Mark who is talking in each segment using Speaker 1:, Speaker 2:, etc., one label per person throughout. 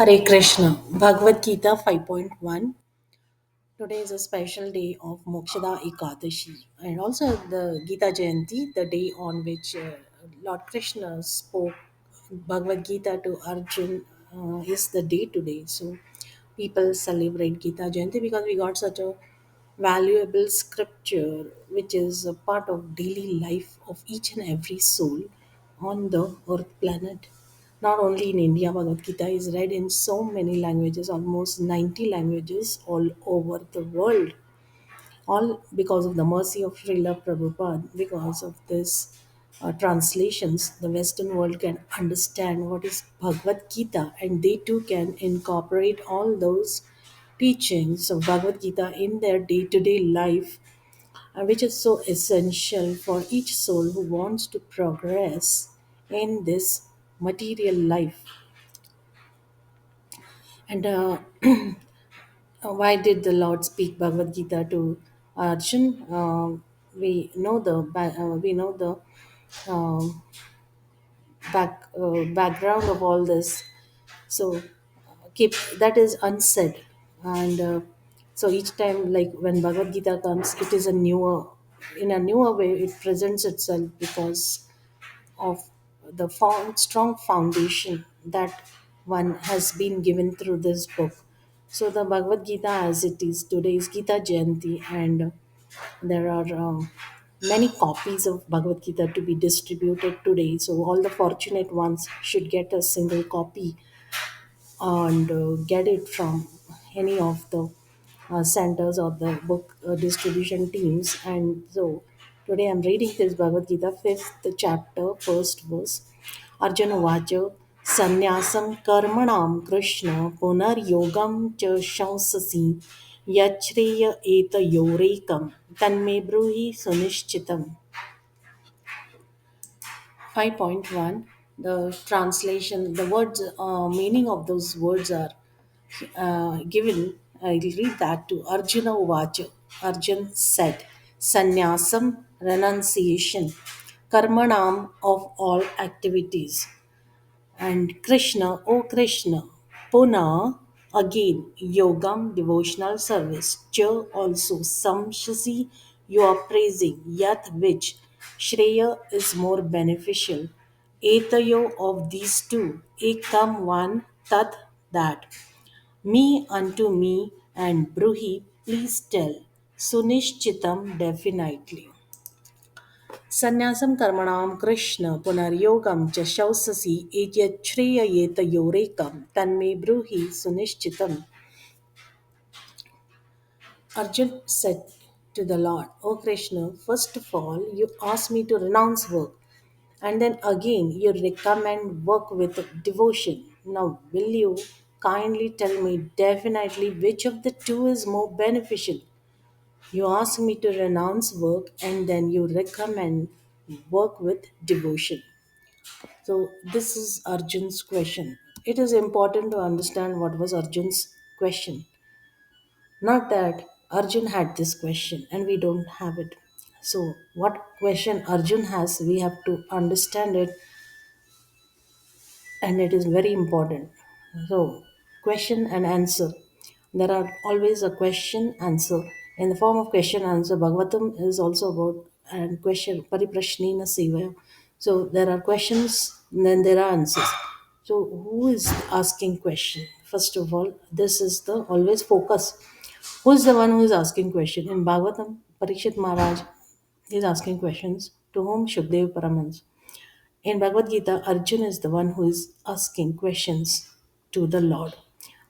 Speaker 1: Hare Krishna, Bhagavad Gita 5.1. Today is a special day of Mokshada Ekadashi and also the Gita Jayanti, the day on which Lord Krishna spoke Bhagavad Gita to Arjun, is the day today. So people celebrate Gita Jayanti because we got such a valuable scripture which is a part of daily life of each and every soul on the earth planet. Not only in India, Bhagavad Gita is read in so many languages, almost 90 languages all over the world. All because of the mercy of Srila Prabhupada, because of this translations, the Western world can understand what is Bhagavad Gita and they too can incorporate all those teachings of Bhagavad Gita in their day to day life, which is so essential for each soul who wants to progress in this material life. And why did the Lord speak Bhagavad Gita to Arjun? We know the um, background of all this. So keep that is unsaid, and so each time, like when Bhagavad Gita comes, it is a newer, in a newer way. It presents itself because of the strong foundation that one has been given through this book. So the Bhagavad Gita, as it is today, is Gita Jayanti, and there are many copies of Bhagavad Gita to be distributed today. So all the fortunate ones should get a single copy and get it from any of the centers or the book distribution teams. And so today I'm reading this Bhagavad Gita, fifth chapter, first verse. Arjuna Vacha Sanyasam Karmanam Krishna Punar Yogam Cha Shansasi Yachreya Eta Yorekam Tanme Bruhi Sunishchitam. 5.1. The translation, the words, meaning of those words are given. I will read that to Arjuna Uvacha. Arjun said, Sannyasam, renunciation, karmanam of all activities. And Krishna, O Krishna, Puna, again, yogam, devotional service. Cha, also, samshasi, you are praising, yat, which, Shreya is more beneficial. Etayo, of these two, ekam, one, tat, that. Me unto me, and Bruhi, please tell. Sunishchitam, definitely. Sannyasam karmanam Krishna punaryogam cha shausasi etyachhreyayeta yorekam tanme bruhi sunishchitam. Arjun said to the Lord, O Krishna, first of all, you ask me to renounce work, and then again you recommend work with devotion. Now, will you kindly tell me definitely which of the two is more beneficial? You ask me to renounce work and then you recommend work with devotion. So, this is Arjun's question. It is important to understand what was Arjun's question. Not that Arjun had this question and we don't have it. So, what question Arjun has, we have to understand it, and it is very important. So, question and answer. There are always a question answer. In the form of question answer, Bhagavatam is also about and question pariprashnena sevaya. So there are questions, and then there are answers. So who is asking question? First of all, this is the always focus. Who is the one who is asking question? In Bhagavatam, Parikshit Maharaj is asking questions to whom Shukdev Paramans. In Bhagavad Gita, Arjuna is the one who is asking questions to the Lord.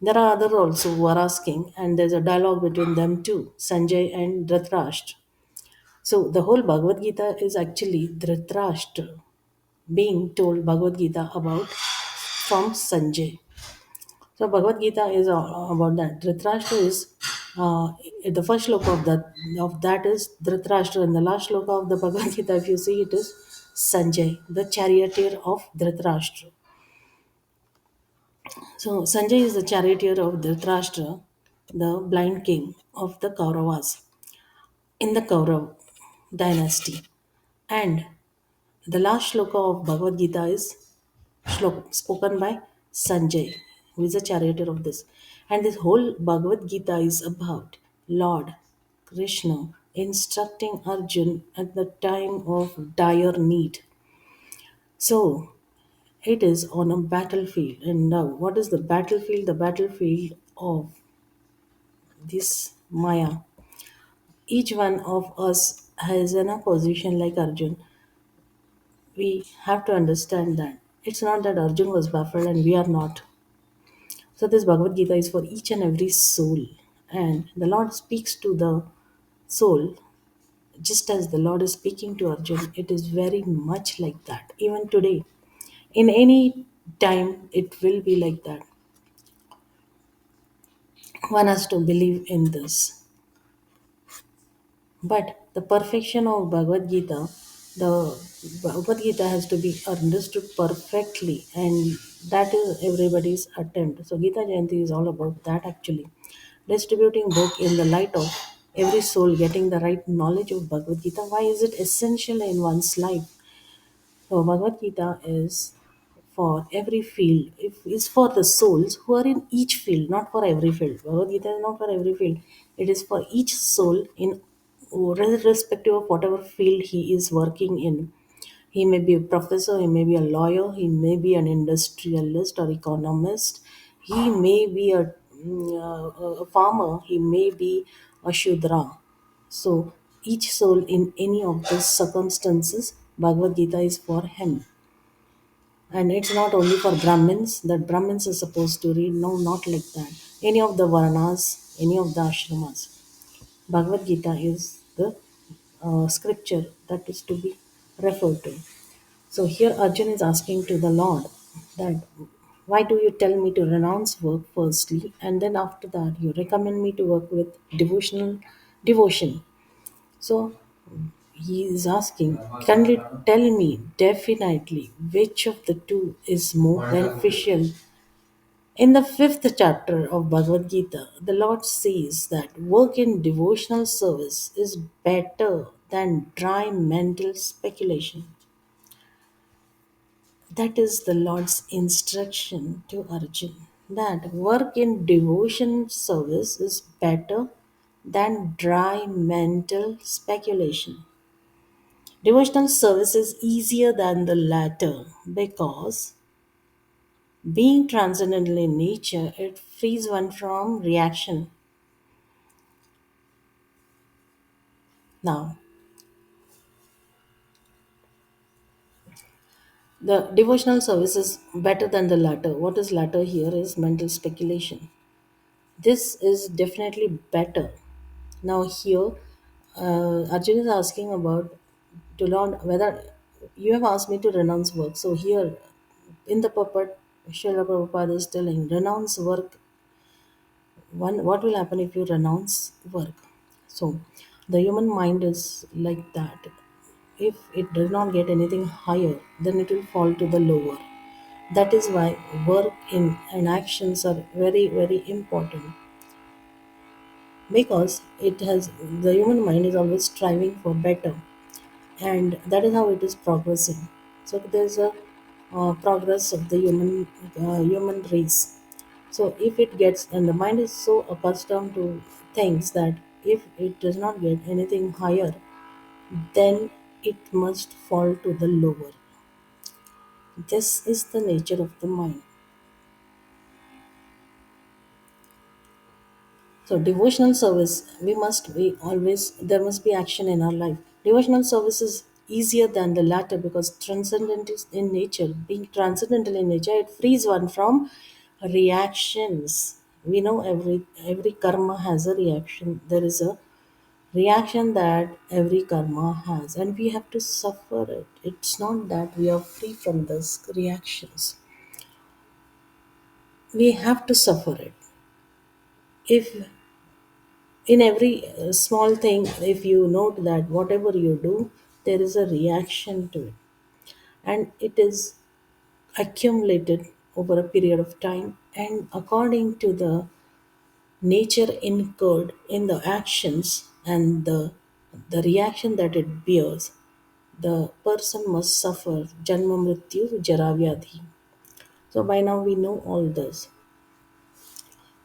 Speaker 1: There are others also who are asking, and there's a dialogue between them too, Sanjay and Dhritarashtra. So the whole Bhagavad Gita is actually Dhritarashtra being told Bhagavad Gita about from Sanjay. So Bhagavad Gita is about that. Dhritarashtra is the first shloka of that is Dhritarashtra, and the last shloka of the Bhagavad Gita, if you see, it is Sanjay, the charioteer of Dhritarashtra. So Sanjay is the charioteer of Dhritarashtra, the blind king of the Kauravas in the Kaurav dynasty. And the last shloka of Bhagavad Gita is spoken by Sanjay. who is a charioteer of this. And this whole Bhagavad Gita is about Lord Krishna instructing Arjun at the time of dire need. So it is on a battlefield. And now, what is the battlefield? The battlefield of this Maya. Each one of us has in a position like Arjun. We have to understand that it's not that Arjun was baffled and we are not. So this Bhagavad Gita is for each and every soul. And the Lord speaks to the soul just as the Lord is speaking to Arjun. It is very much like that. Even today, in any time, it will be like that. One has to believe in this. But the perfection of the Bhagavad Gita has to be understood perfectly, and that is everybody's attempt. So Gita Jayanti is all about that actually. Distributing book in the light of every soul getting the right knowledge of Bhagavad Gita. Why is it essential in one's life? So Bhagavad Gita is for every field. It is for the souls who are in each field, not for every field. Bhagavad Gita is not for every field. It is for each soul in irrespective of whatever field he is working in. He may be a professor, he may be a lawyer, he may be an industrialist or economist, he may be a farmer, he may be a Shudra. So each soul in any of these circumstances, Bhagavad Gita is for him. And it's not only for Brahmins that Brahmins are supposed to read. No, not like that. Any of the Varnas, any of the ashramas. Bhagavad Gita is the scripture that is to be referred to. So here Arjun is asking to the Lord that why do you tell me to renounce work firstly and then after that you recommend me to work with devotional devotion. So he is asking, can you tell me definitely which of the two is more beneficial? In the fifth chapter of Bhagavad Gita, the Lord says that work in devotional service is better than dry mental speculation. That is the Lord's instruction to Arjun that work in devotion service is better than dry mental speculation. Devotional service is easier than the latter because being transcendental in nature, it frees one from reaction. Now, the devotional service is better than the latter. What is latter here is mental speculation. This is definitely better. Now here, Arjun is asking about to Lord whether you have asked me to renounce work. So here, in the puppet, Srila Prabhupada is telling renounce work. One, what will happen if you renounce work? So the human mind is like that. If it does not get anything higher, then it will fall to the lower. That is why work in and actions are very, very important because it has the human mind is always striving for better, and that is how it is progressing. So there's a progress of the human race. So if it gets and the mind is so accustomed to things that if it does not get anything higher, then it must fall to the lower. This is the nature of the mind. So devotional service, we must be always there must be action in our life. Devotional service is easier than the latter because transcendental in nature, being transcendental in nature, it frees one from reactions. We know every karma has a reaction. There is a reaction that every karma has, and we have to suffer it. It's not that we are free from those reactions. We have to suffer it. If in every small thing, if you note that whatever you do, there is a reaction to it, and it is accumulated over a period of time, and according to the nature incurred in the actions and the reaction that it bears, the person must suffer janma mrityu jara vyadhi. So by now we know all this.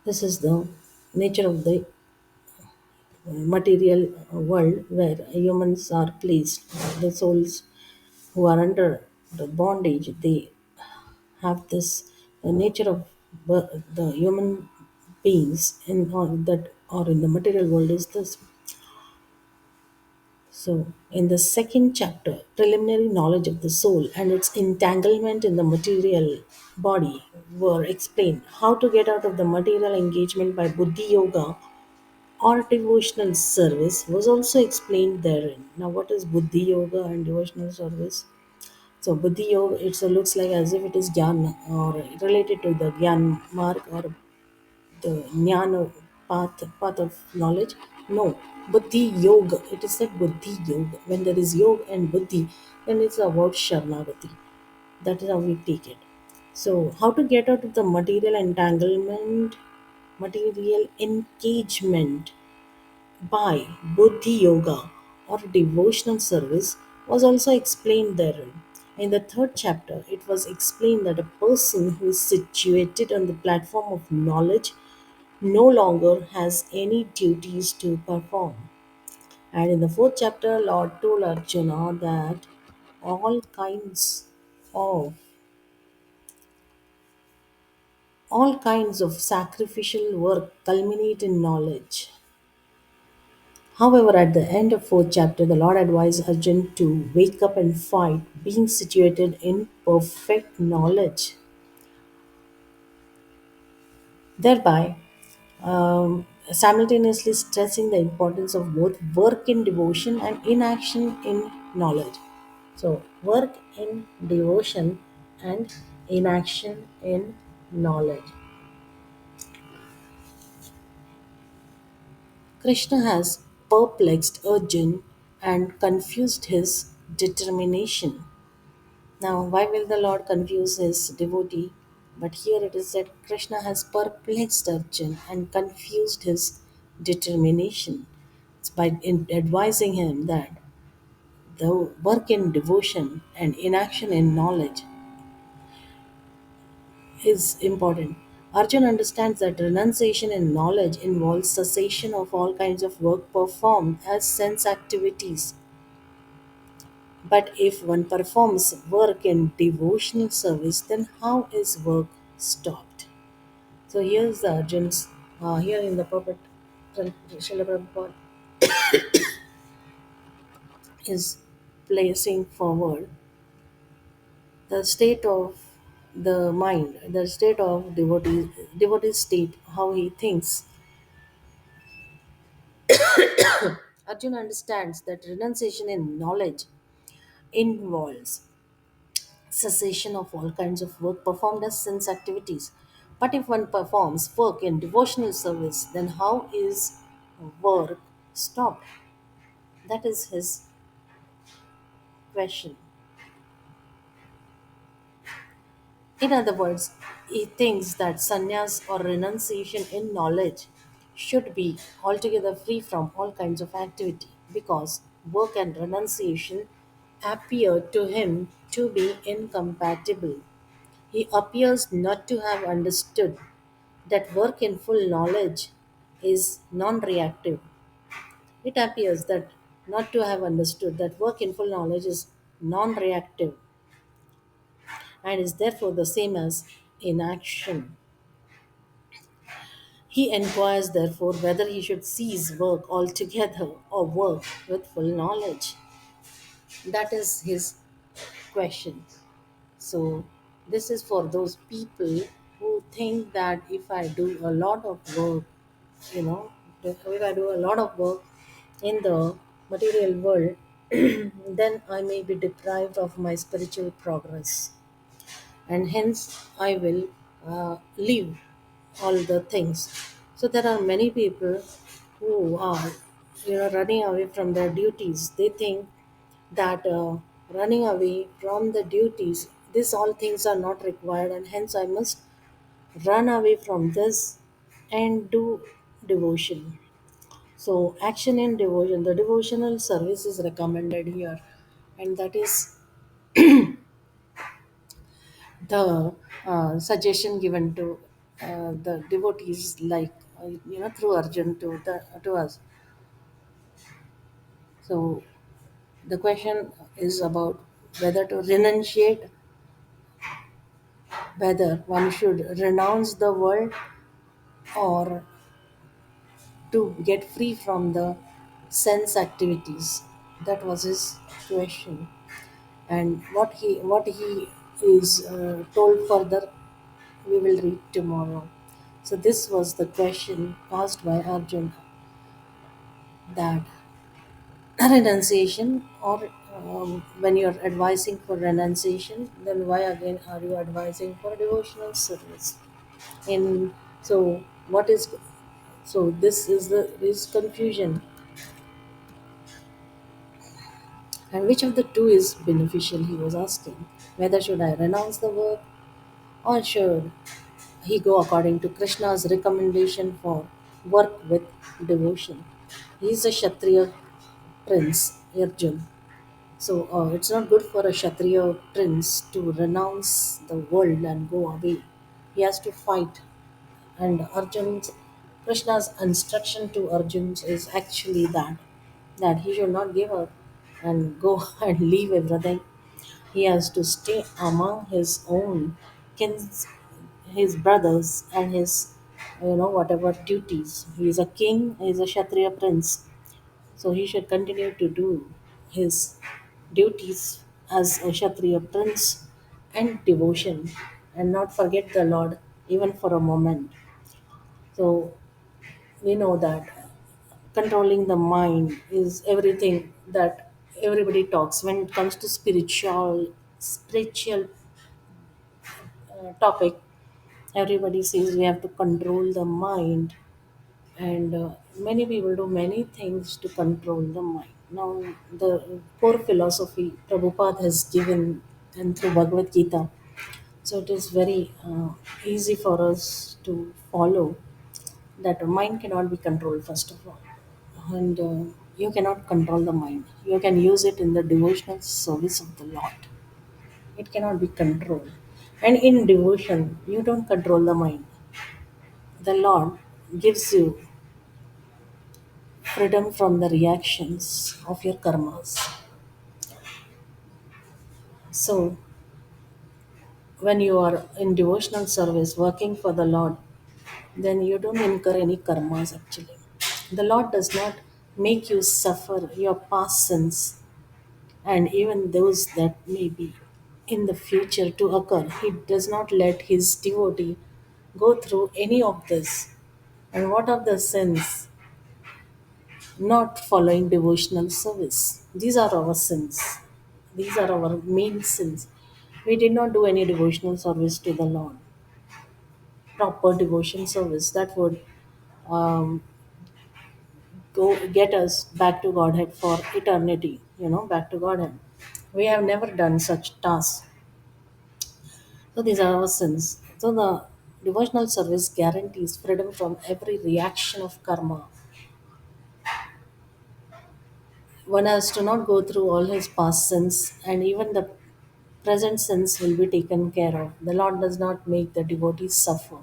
Speaker 1: This is the nature of the material world where humans are placed. The souls who are under the bondage, they have this nature of the human beings in or that or in the material world is this. So, in the second chapter, preliminary knowledge of the soul and its entanglement in the material body were explained. How to get out of the material engagement by Buddhi Yoga or devotional service was also explained therein. Now, what is Buddhi Yoga and devotional service? So, Buddhi Yoga, it looks like as if it is Gyan or related to the Gyan mark or the jnana path of knowledge. No, buddhi yoga, it is said buddhi yoga. When there is yoga and buddhi, then it's about sharnagati. That is how we take it. So how to get out of the material entanglement, material engagement by buddhi yoga or devotional service was also explained therein. In the third chapter, it was explained that a person who is situated on the platform of knowledge no longer has any duties to perform. And in the fourth chapter, Lord told Arjuna that all kinds of all kinds of sacrificial work culminate in knowledge. However, at the end of fourth chapter, the Lord advised Arjun to wake up and fight, being situated in perfect knowledge. Thereby, simultaneously stressing the importance of both work in devotion and inaction in knowledge. So, work in devotion and inaction in knowledge. Krishna has perplexed Arjun and confused his determination. Now, why will the Lord confuse his devotee? But here it is said Krishna has perplexed Arjun and confused his determination. It's by advising him that the work in devotion and inaction in knowledge is important. Arjun understands that renunciation in knowledge involves cessation of all kinds of work performed as sense activities. But if one performs work in devotional service, then how is work stopped? So here's the Arjun's, here in the puppet, Srila Prabhupada is placing forward the state of the mind, the state of devotee state, how he thinks. Arjuna understands that renunciation in knowledge involves cessation of all kinds of work performed as sense activities. But if one performs work in devotional service, then how is work stopped? That is his question. In other words, he thinks that sannyas or renunciation in knowledge should be altogether free from all kinds of activity because work and renunciation appear to him to be incompatible. He appears not to have understood that work in full knowledge is non reactive. It appears that not to have understood that work in full knowledge is non reactive and is therefore the same as inaction. He inquires therefore whether he should cease work altogether or work with full knowledge. That is his question. So, this is for those people who think that if I do a lot of work, you know, if I do a lot of work in the material world, then I may be deprived of my spiritual progress, and hence I will leave all the things. So there are many people who are, running away from their duties. They think that running away from the duties, these all things are not required, and hence I must run away from this and do devotion. So, action in devotion, the devotional service is recommended here, and that is the suggestion given to. the devotees like through Arjun to us. So the question is about whether to renunciate, whether one should renounce the world or to get free from the sense activities. That was his question, and what he is told further, we will read tomorrow. So this was the question asked by Arjun, that renunciation, or when you're advising for renunciation, then why again are you advising for devotional service? In so what is so this is the is confusion, and which of the two is beneficial? He was asking whether should I renounce the work or should he go according to Krishna's recommendation for work with devotion. He is a Kshatriya prince, Arjun. So it's not good for a Kshatriya prince to renounce the world and go away. He has to fight. And Krishna's instruction to Arjun is actually that he should not give up and go and leave everything. He has to stay among his own kins, his brothers, and his whatever duties. He is a king. He is a Kshatriya prince, so he should continue to do his duties as a Kshatriya prince and devotion, and not forget the Lord even for a moment. So we know that controlling the mind is everything that everybody talks when it comes to spiritual topic. Everybody says we have to control the mind, and many people do many things to control the mind. Now, the core philosophy Prabhupada has given, and through Bhagavad Gita, so it is very easy for us to follow, that the mind cannot be controlled first of all, and you cannot control the mind. You can use it in the devotional service of the Lord. It cannot be controlled, and in devotion you don't control the mind. The Lord gives you freedom from the reactions of your karmas. So, when you are in devotional service working for the Lord, then you don't incur any karmas actually. The Lord does not make you suffer your past sins and even those that may be in the future to occur. He does not let his devotee go through any of this. And what are the sins? Not following devotional service. These are our sins. These are our main sins. We did not do any devotional service to the Lord, proper devotion service that would um, go get us back to Godhead for eternity, back to Godhead. We have never done such tasks. So these are our sins. So the devotional service guarantees freedom from every reaction of karma. One has to not go through all his past sins, and even the present sins will be taken care of. The Lord does not make the devotees suffer.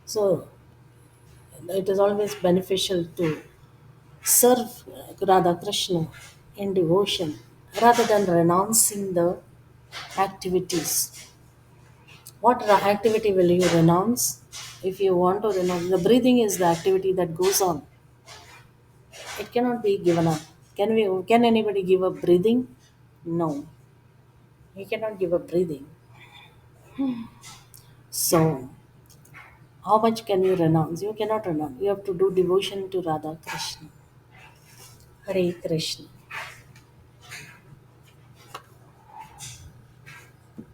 Speaker 1: So it is always beneficial to serve Radha Krishna in devotion rather than renouncing the activities. What activity will you renounce? If you want to renounce, the breathing is the activity that goes on. It cannot be given up. Can anybody give up breathing? No. You cannot give up breathing. So how much can you renounce? You cannot renounce. You have to do devotion to Radha Krishna. Hare Krishna.